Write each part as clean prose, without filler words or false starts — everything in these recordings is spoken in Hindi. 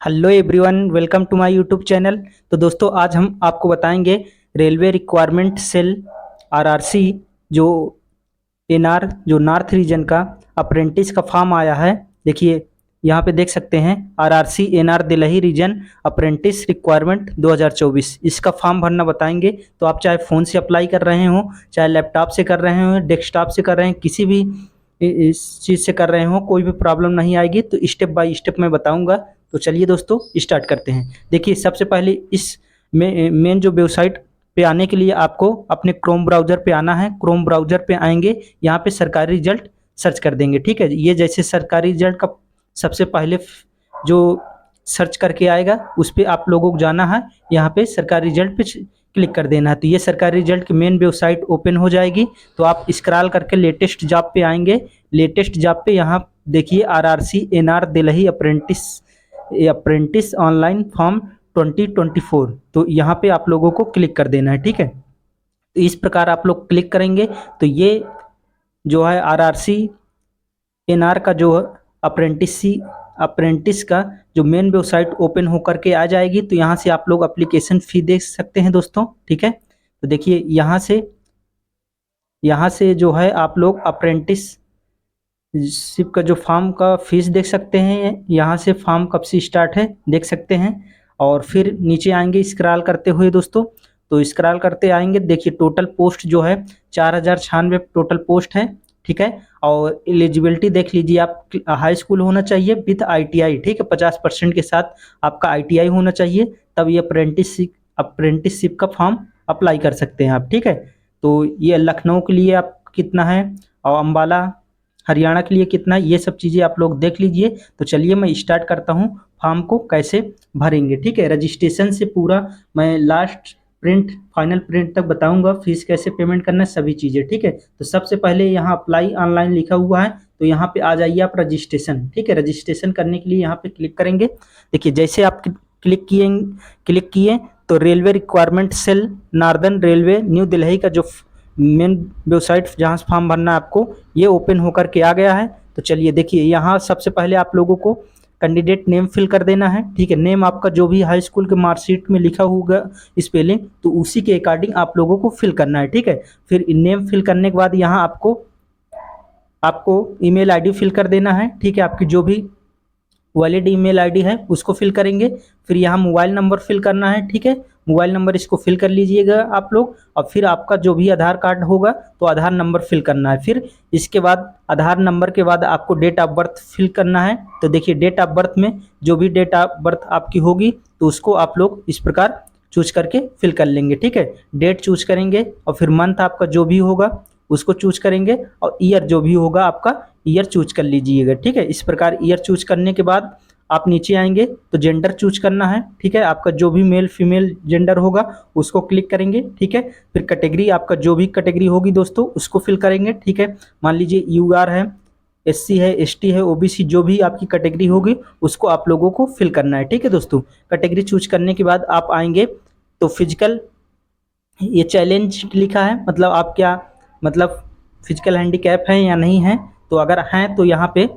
Hello everyone, welcome to my YouTube channel. तो दोस्तों, आज हम आपको बताएंगे रेलवे रिक्वायरमेंट सेल आरआरसी जो एनआर जो नॉर्थ रीजन का अप्रेंटिस का फॉर्म आया है। देखिए यहाँ पे देख सकते हैं RRC NR Delhi region apprentice requirement 2024, इसका फॉर्म भरना बताएंगे। तो आप चाहे फ़ोन से अप्लाई कर रहे हो, चाहे लैपटॉप से कर रहे हो, डेस्कटॉप से कर रहे हैं, किसी भी इस चीज़ से कर रहे हो, कोई भी प्रॉब्लम नहीं आएगी। तो स्टेप बाय स्टेप मैं बताऊंगा। तो चलिए दोस्तों स्टार्ट करते हैं। देखिए सबसे पहले इस मेन जो वेबसाइट पे आने के लिए आपको अपने क्रोम ब्राउज़र पे आना है। क्रोम ब्राउज़र पे आएंगे, यहाँ पे सरकारी रिजल्ट सर्च कर देंगे। ठीक है, ये जैसे सरकारी रिजल्ट का सबसे पहले जो सर्च करके आएगा उस पर आप लोगों को जाना है। यहाँ पे सरकारी रिजल्ट पे क्लिक कर देना है। तो ये सरकारी रिजल्ट की मेन वेबसाइट ओपन हो जाएगी। तो आप स्क्रॉल करके लेटेस्ट जॉब पे आएंगे। लेटेस्ट जॉब पे यहाँ देखिए RRC NR Delhi apprentice online form 2024। तो यहाँ पे आप लोगों को क्लिक कर देना है। ठीक है, तो इस प्रकार आप लोग क्लिक करेंगे तो ये जो है आरआरसी एनआर का जो अप्रेंटिस का जो मेन वेबसाइट ओपन होकर के आ जाएगी। तो यहाँ से आप लोग एप्लीकेशन फ़ी देख सकते हैं दोस्तों। ठीक है, तो देखिए यहाँ से जो है आप लोग अप्रेंटिस शिप का जो फॉर्म का फीस देख सकते हैं। यहाँ से फॉर्म कब से स्टार्ट है देख सकते हैं। और फिर नीचे आएंगे स्क्रॉल करते हुए दोस्तों। तो स्क्रॉल करते आएंगे, देखिए टोटल पोस्ट जो है 4096 टोटल पोस्ट है। ठीक है, और एलिजिबिलिटी देख लीजिए, आप हाई स्कूल होना चाहिए विद आईटीआई। ठीक है, 50% के साथ आपका आईटीआई होना चाहिए, तब ये अप्रेंटिसशिप का फॉर्म अप्लाई कर सकते हैं आप। ठीक है, तो ये लखनऊ के लिए आप कितना है और अम्बाला हरियाणा के लिए कितना है, ये सब चीज़ें आप लोग देख लीजिए। तो चलिए मैं स्टार्ट करता हूँ फॉर्म को कैसे भरेंगे। ठीक है, रजिस्ट्रेशन से पूरा मैं लास्ट प्रिंट फाइनल प्रिंट तक बताऊंगा, फीस कैसे पेमेंट करना है, सभी चीज़ें। ठीक है, तो सबसे पहले यहाँ अप्लाई ऑनलाइन लिखा हुआ है, तो यहाँ पे आ जाइए आप रजिस्ट्रेशन। ठीक है, रजिस्ट्रेशन करने के लिए यहाँ पे क्लिक करेंगे। देखिए जैसे आप क्लिक किए तो railway requirement cell northern railway new Delhi का जो मेन वेबसाइट जहाँ से फॉर्म भरना है आपको, ये ओपन होकर के आ गया है। तो चलिए देखिए यहाँ सबसे पहले आप लोगों को कैंडिडेट नेम फिल कर देना है। ठीक है, नेम आपका जो भी हाई स्कूल के मार्कशीट में लिखा होगा स्पेलिंग, तो उसी के अकॉर्डिंग आप लोगों को फिल करना है। ठीक है, फिर नेम फिल करने के बाद यहाँ आपको ईमेल आईडी फिल कर देना है। ठीक है, आपकी जो भी वैलिड ईमेल आईडी है उसको फिल करेंगे। फिर यहाँ मोबाइल नंबर फिल करना है। ठीक है, मोबाइल नंबर इसको फिल कर लीजिएगा आप लोग। और फिर आपका जो भी आधार कार्ड होगा तो आधार नंबर फिल करना है। फिर इसके बाद आधार नंबर के बाद आपको डेट ऑफ बर्थ फिल करना है। तो देखिए डेट ऑफ बर्थ में जो भी डेट ऑफ बर्थ आपकी होगी तो उसको आप लोग इस प्रकार चूज करके फिल कर लेंगे। ठीक है, डेट चूज करेंगे और फिर मंथ आपका जो भी होगा उसको चूज करेंगे, और ईयर जो भी होगा आपका ईयर चूज कर लीजिएगा। ठीक है, इस प्रकार ईयर चूज करने के बाद आप नीचे आएंगे तो जेंडर चूज करना है। ठीक है, आपका जो भी मेल फीमेल जेंडर होगा उसको क्लिक करेंगे। ठीक है, फिर कैटेगरी आपका जो भी कैटेगरी होगी दोस्तों उसको फिल करेंगे। ठीक है, मान लीजिए यूआर है, एससी है, एसटी है, ओबीसी, जो भी आपकी कैटेगरी होगी उसको आप लोगों को फिल करना है। ठीक है दोस्तों, कैटेगरी चूज करने के बाद आप आएंगे तो फिजिकल ये चैलेंज लिखा है, मतलब आप क्या मतलब फिजिकल हैंडीकैप है या नहीं है। तो अगर हैं तो यहाँ पे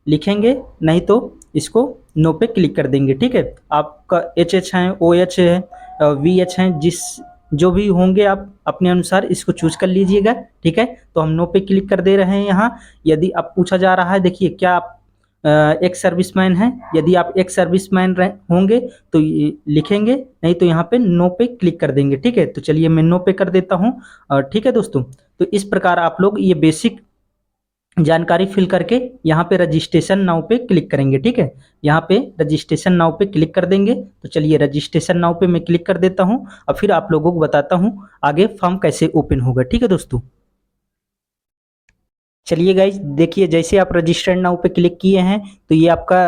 लिखेंगे, नहीं तो इसको नो पे क्लिक कर देंगे। ठीक है, आपका एच है, ओ एच है, वी एच है, जिस जो भी होंगे आप अपने अनुसार इसको चूज कर लीजिएगा। ठीक है, तो हम नो पे क्लिक कर दे रहे हैं। यहाँ यदि अब पूछा जा रहा है, देखिए क्या आप एक्स सर्विसमैन हैं, यदि आप एक्स सर्विसमैन होंगे तो लिखेंगे, नहीं तो यहाँ पे नो पे क्लिक कर देंगे। ठीक है, तो चलिए मैं नो पे कर देता हूँ। ठीक है दोस्तों, तो इस प्रकार आप लोग ये बेसिक जानकारी फिल करके यहाँ पे रजिस्ट्रेशन नाउ पे क्लिक करेंगे। ठीक है, यहाँ पे रजिस्ट्रेशन नाउ पे क्लिक कर देंगे। तो चलिए रजिस्ट्रेशन नाउ पे मैं क्लिक कर देता हूँ और फिर आप लोगों को बताता हूँ आगे फॉर्म कैसे ओपन होगा। ठीक है दोस्तों, चलिए गाइज देखिए जैसे आप रजिस्टर्ड नाउ पे क्लिक किए हैं तो ये आपका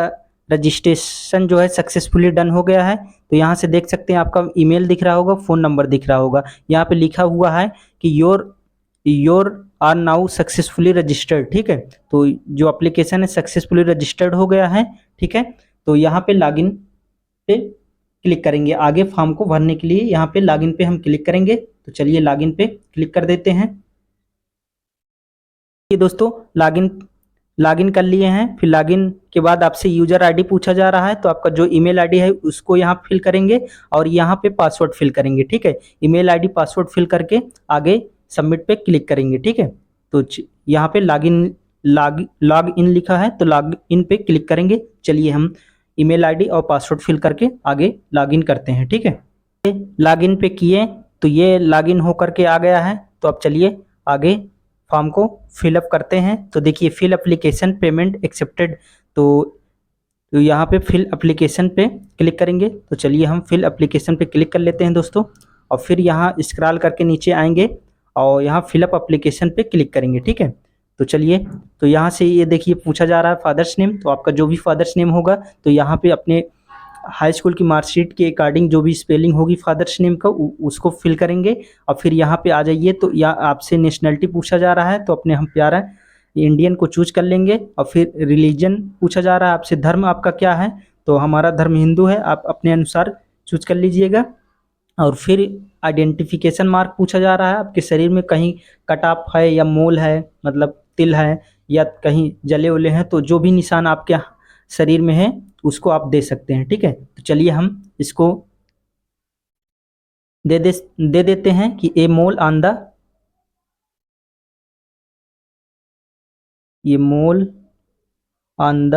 रजिस्ट्रेशन जो है सक्सेसफुली डन हो गया है। तो यहाँ से देख सकते हैं आपका ईमेल दिख रहा होगा, फ़ोन नंबर दिख रहा होगा, यहाँ पे लिखा हुआ है कि your are now successfully registered. ठीक है, तो जो एप्लीकेशन है सक्सेसफुली रजिस्टर्ड हो गया है। ठीक है, तो यहाँ पे लॉगिन पे क्लिक करेंगे। आगे फॉर्म को भरने के लिए यहाँ पे लॉगिन पे हम क्लिक करेंगे। तो चलिए लॉगिन पे क्लिक कर देते हैं। ये दोस्तों लॉगिन लॉगिन कर लिए हैं, फिर लॉगिन के बाद आपसे यूजर आईडी पूछा जा रहा है, तो आपका जो ईमेल आईडी है उसको यहाँ फिल करेंगे और यहाँ पे पासवर्ड फिल करेंगे। ठीक है, ईमेल आईडी पासवर्ड फिल करके आगे सबमिट पे क्लिक करेंगे। ठीक है, तो यहाँ पे लॉग इन लिखा है, तो लॉग इन पे क्लिक करेंगे। चलिए हम ईमेल आईडी और पासवर्ड फिल करके आगे लॉग इन करते हैं। ठीक है, लॉग इन पे किए तो ये लॉग इन होकर के आ गया है। तो अब चलिए आगे फॉर्म को फिलअप करते हैं। तो देखिए फिल एप्लीकेशन पेमेंट एक्सेप्टेड, तो यहाँ पे फिल एप्लीकेशन पे क्लिक करेंगे। तो चलिए हम फिल एप्लीकेशन पे क्लिक कर लेते हैं दोस्तों, और फिर यहाँ स्क्रॉल करके नीचे आएंगे और यहाँ फिलअप एप्लीकेशन पे क्लिक करेंगे। ठीक है, तो चलिए, तो यहाँ से ये देखिए पूछा जा रहा है फादर्स नेम, तो आपका जो भी फादर्स नेम होगा तो यहाँ पे अपने हाई स्कूल की मार्कशीट के अकॉर्डिंग जो भी स्पेलिंग होगी फादर्स नेम का उसको फिल करेंगे। और फिर यहाँ पे आ जाइए, तो यहाँ आपसे नेशनलिटी पूछा जा रहा है, तो अपने हम प्यारा इंडियन को चूज कर लेंगे। और फिर रिलीजन पूछा जा रहा है आपसे, धर्म आपका क्या है, तो हमारा धर्म हिंदू है, आप अपने अनुसार चूज कर लीजिएगा। और फिर आइडेंटिफिकेशन मार्क पूछा जा रहा है, आपके शरीर में कहीं कट ऑफ है या मोल है, मतलब तिल है या कहीं जले उले हैं, तो जो भी निशान आपके शरीर में है उसको आप दे सकते हैं। ठीक है, तो चलिए हम इसको दे देते हैं कि ए मोल ऑन द, ये मोल on the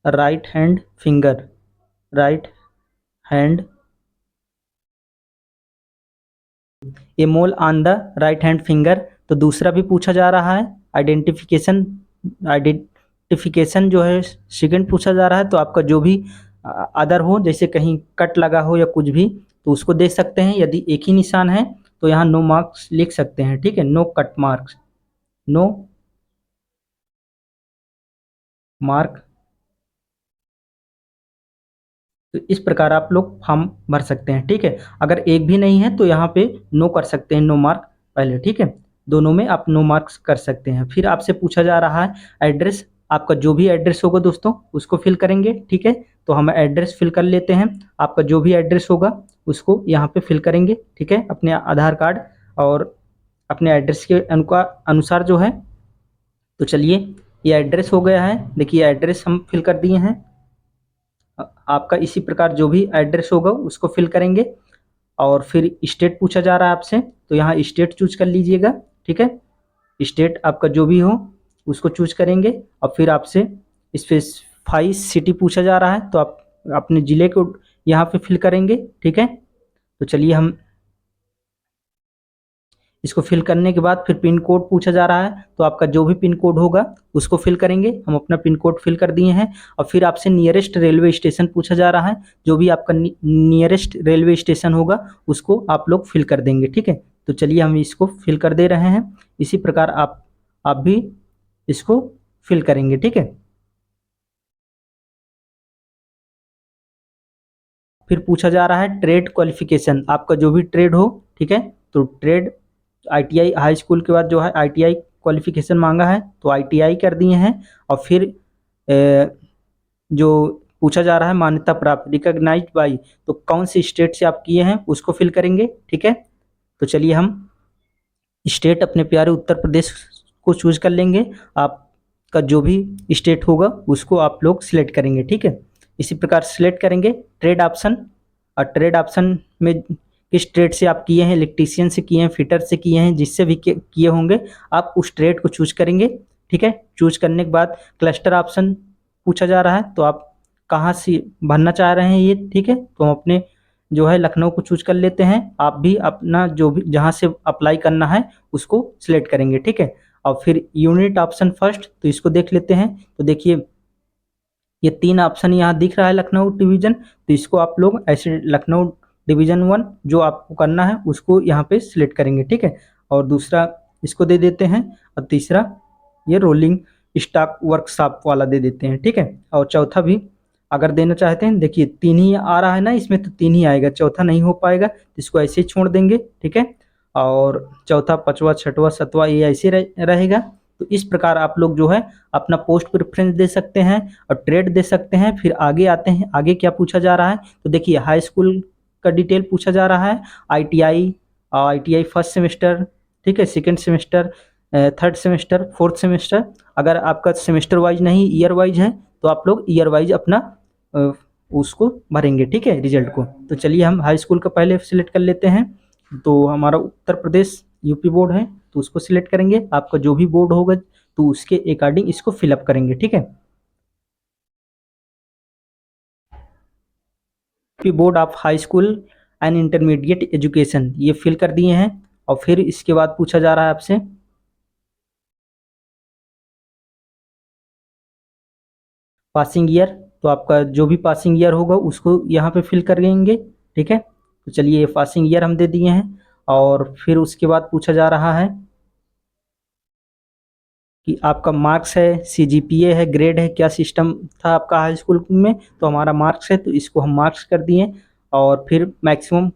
right hand finger, right hand, A mole on the right hand finger. तो दूसरा भी पूछा जा रहा है आइडेंटिफिकेशन जो है सेकंड पूछा जा रहा है, तो आपका जो भी अदर हो, जैसे कहीं कट लगा हो या कुछ भी, तो उसको दे सकते हैं। यदि एक ही निशान है तो यहाँ नो मार्क्स लिख सकते हैं। ठीक है, no cut marks, no mark. तो इस प्रकार आप लोग फॉर्म भर सकते हैं। ठीक है, अगर एक भी नहीं है तो यहाँ पे नो कर सकते हैं, नो मार्क पहले। ठीक है, दोनों में आप नो मार्क्स कर सकते हैं। फिर आपसे पूछा जा रहा है एड्रेस, आपका जो भी एड्रेस होगा दोस्तों उसको फिल करेंगे। ठीक है, तो हम एड्रेस फिल कर लेते हैं, आपका जो भी एड्रेस होगा उसको यहाँ पे फिल करेंगे। ठीक है, अपने आधार कार्ड और अपने एड्रेस के अनुसार जो है। तो चलिए ये एड्रेस हो गया है, देखिए एड्रेस हम फिल कर दिए हैं। आपका इसी प्रकार जो भी एड्रेस होगा उसको फिल करेंगे। और फिर स्टेट पूछा जा रहा है आपसे, तो यहाँ स्टेट चूज कर लीजिएगा। ठीक है, स्टेट आपका जो भी हो उसको चूज करेंगे। और फिर आपसे स्पेसिफाई सिटी पूछा जा रहा है, तो आप अपने ज़िले को यहाँ पे फिल करेंगे। ठीक है, तो चलिए हम इसको फिल करने के बाद फिर पिन कोड पूछा जा रहा है, तो आपका जो भी पिन कोड होगा उसको फिल करेंगे। हम अपना पिन कोड फिल कर दिए हैं। और फिर आपसे नियरेस्ट रेलवे स्टेशन पूछा जा रहा है, जो भी आपका नियरेस्ट रेलवे स्टेशन होगा उसको आप लोग फिल कर देंगे। ठीक है, तो चलिए हम इसको फिल कर दे रहे हैं। इसी प्रकार आप भी इसको फिल करेंगे। ठीक है, फिर पूछा जा रहा है ट्रेड क्वालिफिकेशन, आपका जो भी ट्रेड हो। ठीक है, तो ट्रेड आईटीआई हाई स्कूल के बाद जो है आईटीआई क्वालिफिकेशन मांगा है, तो आईटीआई कर दिए हैं। और फिर जो पूछा जा रहा है मान्यता प्राप्त रिकॉग्नाइज्ड बाई, तो कौन सी स्टेट से आप किए हैं उसको फिल करेंगे। ठीक है, तो चलिए हम स्टेट अपने प्यारे उत्तर प्रदेश को चूज कर लेंगे। आपका जो भी स्टेट होगा उसको आप लोग सिलेक्ट करेंगे। ठीक है, इसी प्रकार सिलेक्ट करेंगे ट्रेड ऑप्शन, और ट्रेड ऑप्शन में किस ट्रेड से आप किए हैं, इलेक्ट्रीशियन से किए हैं, फिटर से किए हैं, जिससे भी किए होंगे आप उस ट्रेड को चूज करेंगे। ठीक है, चूज करने के बाद क्लस्टर ऑप्शन पूछा जा रहा है, तो आप कहाँ से भरना चाह रहे हैं ये। ठीक है, तो हम अपने जो है लखनऊ को चूज कर लेते हैं। आप भी अपना जो भी जहाँ से अप्लाई करना है उसको सिलेक्ट करेंगे। ठीक है, और फिर यूनिट ऑप्शन फर्स्ट, तो इसको देख लेते हैं। तो देखिए ये 3 ऑप्शन यहाँ दिख रहा है लखनऊ डिवीजन, तो इसको आप लोग ऐसे लखनऊ डिवीजन 1 जो आपको करना है उसको यहाँ पे सिलेक्ट करेंगे। ठीक है, और दूसरा इसको दे देते हैं, और तीसरा ये रोलिंग स्टॉक वर्कशॉप वाला दे देते हैं। ठीक है, और चौथा भी अगर देना चाहते हैं, देखिए 3 ही आ रहा है ना इसमें, तो 3 ही आएगा, चौथा नहीं हो पाएगा, तो इसको ऐसे ही छोड़ देंगे। ठीक है, और चौथा पाँचवा छठवा सातवां ये ऐसे रहेगा। तो इस प्रकार आप लोग जो है अपना पोस्ट प्रेफरेंस दे सकते हैं और ट्रेड दे सकते हैं। फिर आगे आते हैं, आगे क्या पूछा जा रहा है, तो देखिए हाई स्कूल का डिटेल पूछा जा रहा है, आईटीआई फर्स्ट सेमेस्टर, ठीक है, second semester, third semester, fourth semester. अगर आपका सेमेस्टर वाइज नहीं ईयर वाइज है तो आप लोग ईयर वाइज अपना उसको भरेंगे, ठीक है, रिजल्ट को। तो चलिए हम हाई स्कूल का पहले सिलेक्ट कर लेते हैं। तो हमारा उत्तर प्रदेश यूपी बोर्ड है तो उसको सिलेक्ट करेंगे। आपका जो भी बोर्ड होगा तो उसके अकॉर्डिंग इसको फिलअप करेंगे, ठीक है। UP board of high school and intermediate education ये फिल कर दिए हैं। और फिर इसके बाद पूछा जा रहा है आपसे पासिंग ईयर। तो आपका जो भी पासिंग ईयर होगा उसको यहाँ पे फिल कर देंगे, ठीक है। तो चलिए पासिंग ईयर हम दे दिए हैं। और फिर उसके बाद पूछा जा रहा है कि आपका मार्क्स है, सीजीपीए है, ग्रेड है, क्या सिस्टम था आपका हाई स्कूल में। तो हमारा मार्क्स है तो इसको हम मार्क्स कर दिए। और फिर मैक्सिमम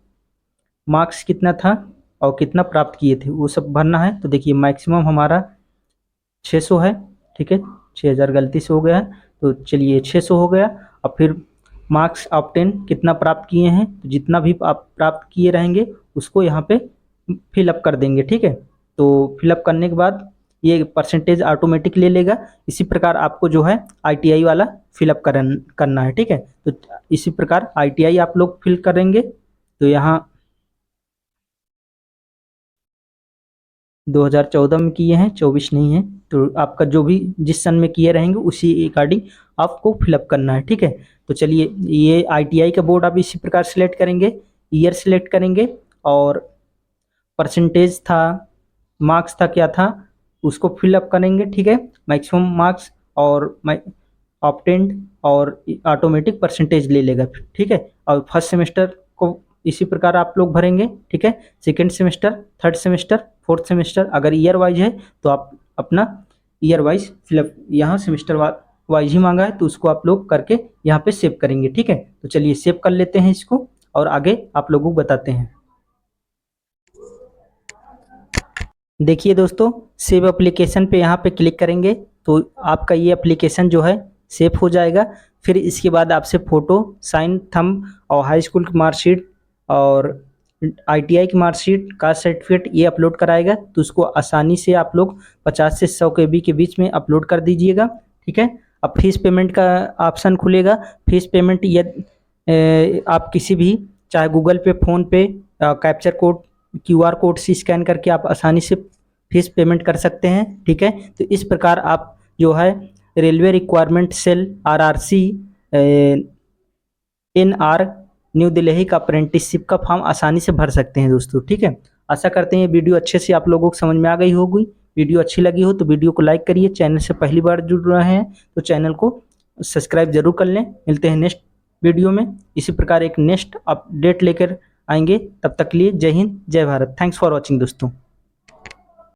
मार्क्स कितना था और कितना प्राप्त किए थे वो सब भरना है। तो देखिए मैक्सिमम हमारा 600 है, ठीक है, 6000 गलती से हो गया है। तो चलिए 600 हो गया। और फिर मार्क्स ऑफ 10 कितना प्राप्त किए हैं, तो जितना भी आप प्राप्त किए रहेंगे उसको यहाँ पे फिलअप कर देंगे, ठीक है। तो फिलअप करने के बाद ये परसेंटेज ऑटोमेटिक ले लेगा। इसी प्रकार आपको जो है आईटीआई वाला फिलअप करना है, ठीक है। तो इसी प्रकार आईटीआई आप लोग फिल करेंगे। तो यहाँ 2014 में किए हैं, 24 नहीं है। तो आपका जो भी जिस सन में किए रहेंगे उसी अकॉर्डिंग आपको फिलअप करना है, ठीक है। तो चलिए ये आईटीआई का बोर्ड आप इसी प्रकार सिलेक्ट करेंगे, ईयर सिलेक्ट करेंगे और परसेंटेज था, मार्क्स था, क्या था उसको फिलअप करेंगे, ठीक है। मैक्सिमम मार्क्स और ऑप्टेंड और ऑटोमेटिक परसेंटेज ले लेगा, ठीक है। और फर्स्ट सेमेस्टर को इसी प्रकार आप लोग भरेंगे, ठीक है। Second semester, third semester, fourth semester अगर ईयर वाइज है तो आप अपना ईयर वाइज फिलअप, यहाँ सेमेस्टर वाइज ही मांगा है तो उसको आप लोग करके यहाँ पे सेव करेंगे, ठीक है। तो चलिए सेव कर लेते हैं इसको और आगे आप लोगों को बताते हैं। देखिए दोस्तों, सेव एप्लीकेशन पे यहाँ पे क्लिक करेंगे तो आपका ये एप्लीकेशन जो है सेव हो जाएगा। फिर इसके बाद आपसे फ़ोटो, साइन, थंब और हाई स्कूल की मार्कशीट और आईटीआई की मार्कशीट, कास्ट सर्टिफिकेट ये अपलोड कराएगा। तो उसको आसानी से आप लोग 50 से 100 KB के बीच में अपलोड कर दीजिएगा, ठीक है। अब फीस पेमेंट का ऑप्शन खुलेगा। फीस पेमेंट ये आप किसी भी, चाहे गूगल पे, फ़ोन पे, कैप्चर कोड, क्यूआर कोड से स्कैन करके आप आसानी से फीस पेमेंट कर सकते हैं, ठीक है। तो इस प्रकार आप जो है railway requirement cell RRC NR new Delhi का अप्रेंटिसशिप का फॉर्म आसानी से भर सकते हैं दोस्तों, ठीक है। आशा करते हैं वीडियो अच्छे से आप लोगों को समझ में आ गई होगी। वीडियो अच्छी लगी हो तो वीडियो को लाइक करिए। चैनल से पहली बार जुड़ रहे हैं तो चैनल को सब्सक्राइब जरूर कर लें। मिलते हैं नेक्स्ट वीडियो में, इसी प्रकार एक नेक्स्ट अपडेट लेकर आएंगे। तब तक के लिए जय हिंद, जय भारत। थैंक्स फॉर वॉचिंग दोस्तों।